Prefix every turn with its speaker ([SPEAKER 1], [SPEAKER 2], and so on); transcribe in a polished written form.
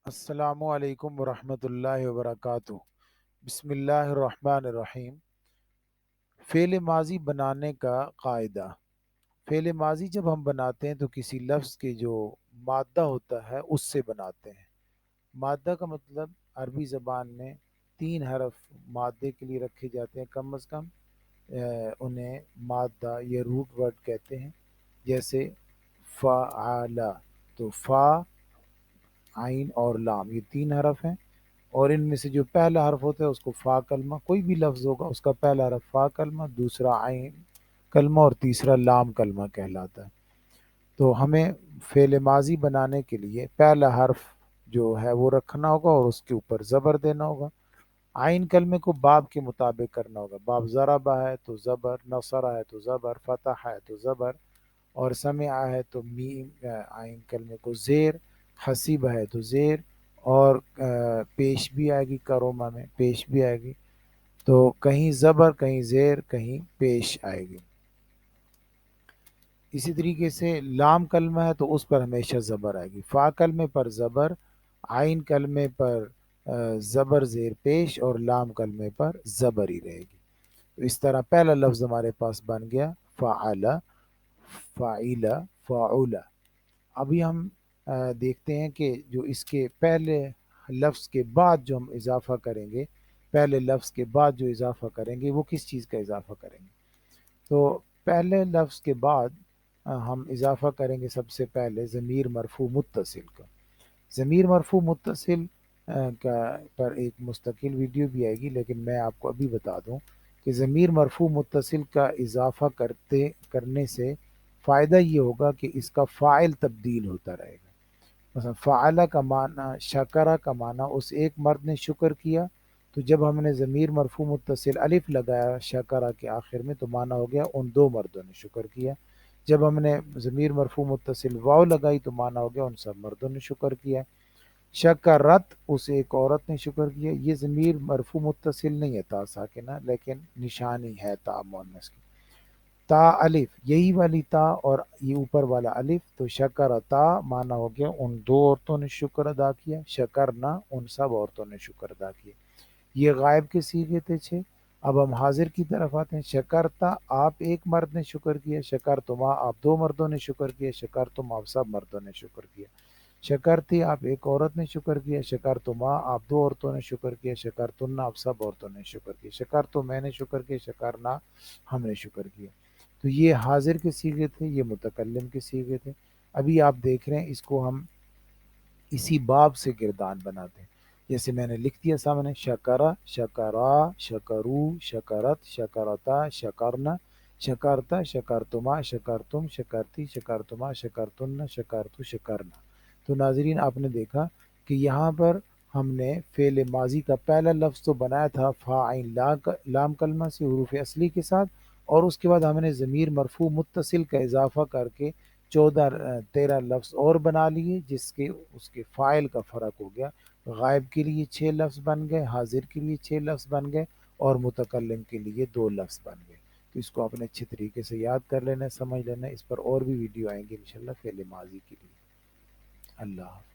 [SPEAKER 1] السلام علیکم ورحمۃ اللہ وبرکاتہ۔ بسم اللہ الرحمن الرحیم۔ فعل ماضی بنانے کا قاعدہ۔ فعل ماضی جب ہم بناتے ہیں تو کسی لفظ کے جو مادہ ہوتا ہے اس سے بناتے ہیں۔ مادہ کا مطلب عربی زبان میں 3 حرف مادے کے لیے رکھے جاتے ہیں کم از کم، انہیں مادہ یا روٹ ورڈ کہتے ہیں۔ جیسے فعلا، تو فا، عین اور لام، یہ 3 حرف ہیں، اور ان میں سے جو پہلا حرف ہوتا ہے اس کو فا کلمہ، کوئی بھی لفظ ہوگا اس کا پہلا حرف فا کلمہ، دوسرا عین کلمہ اور تیسرا لام کلمہ کہلاتا ہے۔ تو ہمیں فعل ماضی بنانے کے لیے پہلا حرف جو ہے وہ رکھنا ہوگا اور اس کے اوپر زبر دینا ہوگا۔ عین کلمے کو باب کے مطابق کرنا ہوگا۔ باب ضربہ ہے تو زبر، نصرہ ہے تو زبر، فتح ہے تو زبر، اور سمع ہے تو میم عین کلمے کو زیر، حسیب ہے تو زیر، اور پیش بھی آئے گی، کرومہ میں پیش بھی آئے گی، تو کہیں زبر کہیں زیر کہیں پیش آئے گی۔ اسی طریقے سے لام کلمہ ہے تو اس پر ہمیشہ زبر آئے گی۔ فا کلمے پر زبر، عین کلمے پر زبر زیر پیش، اور لام کلمے پر زبر ہی رہے گی۔ تو اس طرح پہلا لفظ ہمارے پاس بن گیا فعل، فعیل، فعول۔ ابھی ہم دیکھتے ہیں کہ جو اس کے پہلے لفظ کے بعد جو ہم اضافہ کریں گے، پہلے لفظ کے بعد جو اضافہ کریں گے وہ کس چیز کا اضافہ کریں گے۔ تو پہلے لفظ کے بعد ہم اضافہ کریں گے سب سے پہلے ضمیر مرفوع متصل کا۔ ضمیر مرفوع متصل کا پر ایک مستقل ویڈیو بھی آئے گی، لیکن میں آپ کو ابھی بتا دوں کہ ضمیر مرفوع متصل کا اضافہ کرنے سے فائدہ یہ ہوگا کہ اس کا فاعل تبدیل ہوتا رہے گا۔ مثلا فعلہ کا معنی، شکرہ کا معنی اس ایک مرد نے شکر کیا، تو جب ہم نے ضمیر مرفوع متصل الف لگایا شکرہ کے آخر میں تو معنی ہو گیا ان 2 مردوں نے شکر کیا۔ جب ہم نے ضمیر مرفوع متصل واو لگائی تو معنی ہو گیا ان سب مردوں نے شکر کیا۔ شکرت، اس ایک عورت نے شکر کیا۔ یہ ضمیر مرفوع متصل نہیں ہے تا ساکنہ، لیکن نشانی ہے تا مؤنث کی۔ تا الف، یہی والی تا اور یہ اوپر والا الف، تو شکرتا معنی ہو گیا ان 2 عورتوں نے شکر ادا کیا، شکرنا ان سب عورتوں نے شکر ادا کیا۔ یہ غائب کے صیغے تھے 6۔ اب ہم حاضر کی طرف آتے ہیں۔ شکرتا، آپ ایک مرد نے شکر کیا، شکرتما آپ 2 مردوں نے شکر کیا، شکرتم آپ سب مردوں نے شکر کیا۔ شکرتی، آپ ایک عورت نے شکر کیا، شکرتما آپ 2 عورتوں نے شکر کیا، شکرتن آپ سب عورتوں نے شکر کیا، شکرتم میں نے شکر کیا، شکرنا ہم نے شکر کیا۔ تو یہ حاضر کے صیغے تھے، یہ متکلم کے صیغے تھے۔ ابھی آپ دیکھ رہے ہیں اس کو ہم اسی باب سے گردان بناتے ہیں۔ جیسے میں نے لکھ دیا سامنے، شکرا، شکرا، شکرو، شکرت، شکرتا، شکرنا، شکرتا، شکرتما، شکرتم، شکرتی، شکرتما، شکرتن، شکرتو، شکرنا۔ تو ناظرین آپ نے دیکھا کہ یہاں پر ہم نے فعل ماضی کا پہلا لفظ تو بنایا تھا فا عین لام کلمہ سے حروف اصلی کے ساتھ، اور اس کے بعد ہم نے ضمیر مرفوع متصل کا اضافہ کر کے 13 لفظ اور بنا لیے، جس کے اس کے فاعل کا فرق ہو گیا۔ غائب کے لیے 6 لفظ بن گئے، حاضر کے لیے 6 لفظ بن گئے، اور متکلم کے لیے 2 لفظ بن گئے۔ تو اس کو آپ نے اچھے طریقے سے یاد کر لینا، سمجھ لینا۔ اس پر اور بھی ویڈیو آئیں گے انشاءاللہ فعل ماضی کے لیے۔ اللہ حافظ۔